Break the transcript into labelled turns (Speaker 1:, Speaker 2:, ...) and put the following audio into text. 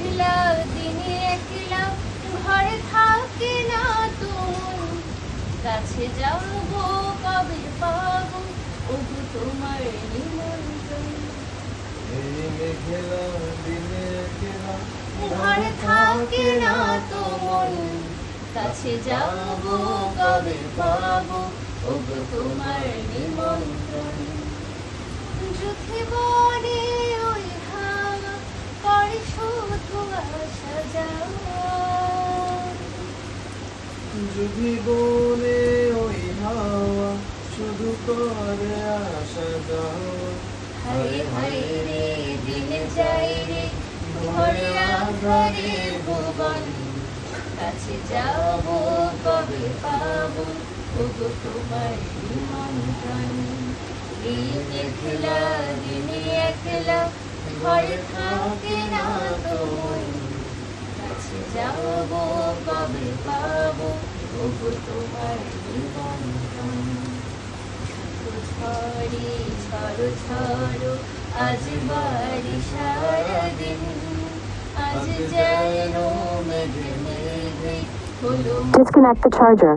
Speaker 1: মেঘলা দিনে একলা ঘরে থাকে না তুম, কাছে যাবো কবে পাবো ওগো তোমার নিমন্ত্রণ।
Speaker 2: মেঘলা দিনে একলা
Speaker 1: ঘরে থাকে না তুম, কাছে যাবো কবে পাবো ওগো তোমার নিমন্ত্রণ। যুথে বনে ওই হাওয়া করে শুধু আসা যাওয়া,
Speaker 2: যদি বনে ওই হাওয়া শুধু করে আসা যাওয়া।
Speaker 1: হায় হায় রে দিন যাই রে ঘরে আধারে ভুবন, কাছে যাবো কবে পাবো ওগো তোমার নিমন্ত্রণ। এই মেঘলা দিনে একলা ঘরে থাকে না তুম, কাছে যাবো কবে পাবো ওগো তোমার নিমন্ত্রণ। ঝড়ে ঝড়ো ঝড়ো আজ বাড়ি সারাদিন, আজ যেন মেঘে মেঘে হলো।
Speaker 3: Disconnect the charger.